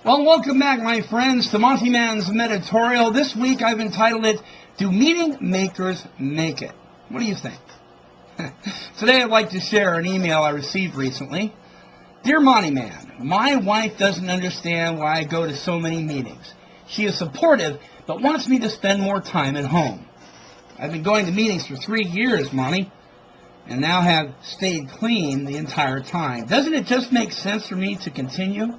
Well, welcome back, my friends, to Monty'man's Meditorial. This week I've entitled it, Do Meeting Makers Make It? What do you think? Today I'd like to share an email I received recently. Dear Montyman, my wife doesn't understand why I go to so many meetings. She is supportive, but wants me to spend more time at home. I've been going to meetings for 3 years, Monty, and now have stayed clean the entire time. Doesn't it just make sense for me to continue?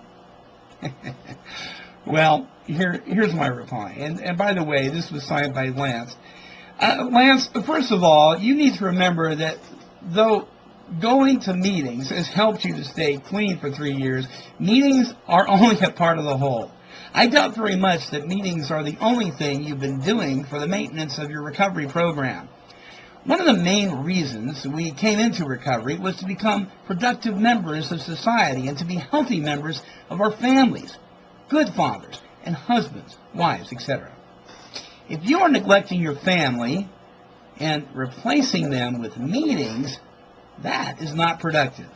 Well, here's my reply. And by the way, this was signed by Lance. Lance, first of all, you need to remember that though going to meetings has helped you to stay clean for 3 years, meetings are only a part of the whole. I doubt very much that meetings are the only thing you've been doing for the maintenance of your recovery program. One of the main reasons we came into recovery was to become productive members of society and to be healthy members of our families, good fathers and husbands, wives, etc. If you are neglecting your family and replacing them with meetings, that is not productive.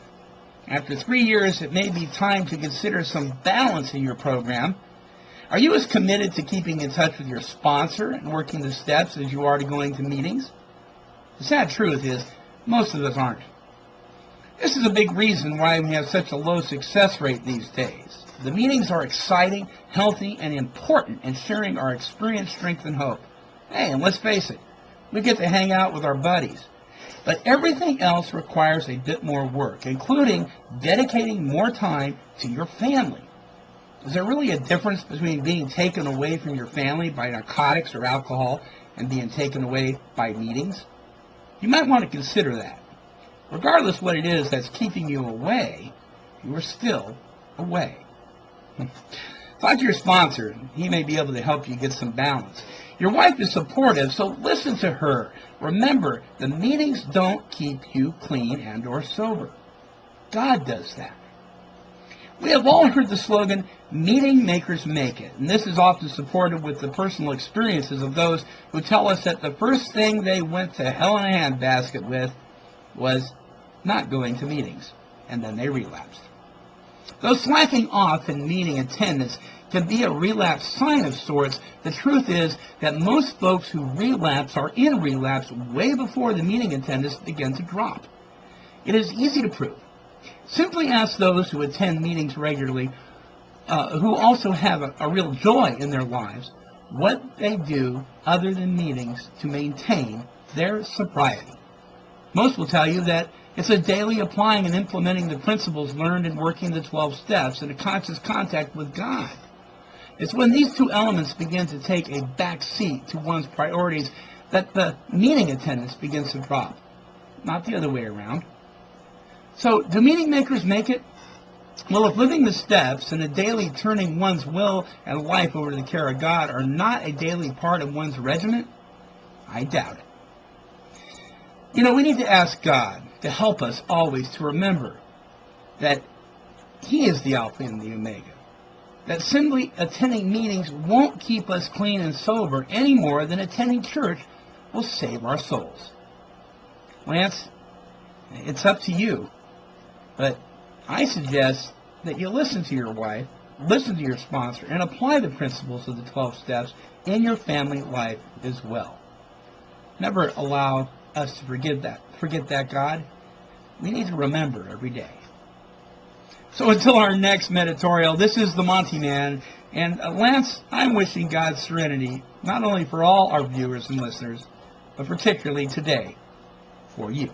After 3 years, it may be time to consider some balance in your program. Are you as committed to keeping in touch with your sponsor and working the steps as you are to going to meetings? The sad truth is, most of us aren't. This is a big reason why we have such a low success rate these days. The meetings are exciting, healthy, and important in sharing our experience, strength, and hope. Hey, and let's face it, we get to hang out with our buddies. But everything else requires a bit more work, including dedicating more time to your family. Is there really a difference between being taken away from your family by narcotics or alcohol and being taken away by meetings? You might want to consider that. Regardless what it is that's keeping you away, you are still away. Talk to your sponsor. He may be able to help you get some balance. Your wife is supportive, so listen to her. Remember, the meetings don't keep you clean and or sober. God does that. We have all heard the slogan, meeting makers make it, and this is often supported with the personal experiences of those who tell us that the first thing they went to hell in a handbasket with was not going to meetings, and then they relapsed. Though slacking off in meeting attendance can be a relapse sign of sorts, the truth is that most folks who relapse are in relapse way before the meeting attendance begins to drop. It is easy to prove. Simply ask those who attend meetings regularly, who also have a real joy in their lives, what they do other than meetings to maintain their sobriety. Most will tell you that it's a daily applying and implementing the principles learned in working the 12 steps in a conscious contact with God. It's when these two elements begin to take a back seat to one's priorities that the meeting attendance begins to drop, not the other way around. So, do meeting makers make it? Well, if living the steps and a daily turning one's will and life over to the care of God are not a daily part of one's regimen, I doubt it. You know, we need to ask God to help us always to remember that He is the Alpha and the Omega. That simply attending meetings won't keep us clean and sober any more than attending church will save our souls. Lance, it's up to you. But I suggest that you listen to your wife, listen to your sponsor, and apply the principles of the 12 steps in your family life as well. Never allow us to forget that God. We need to remember every day. So until our next Meditorial, this is the Monty'man. And Lance, I'm wishing God's serenity, not only for all our viewers and listeners, but particularly today for you.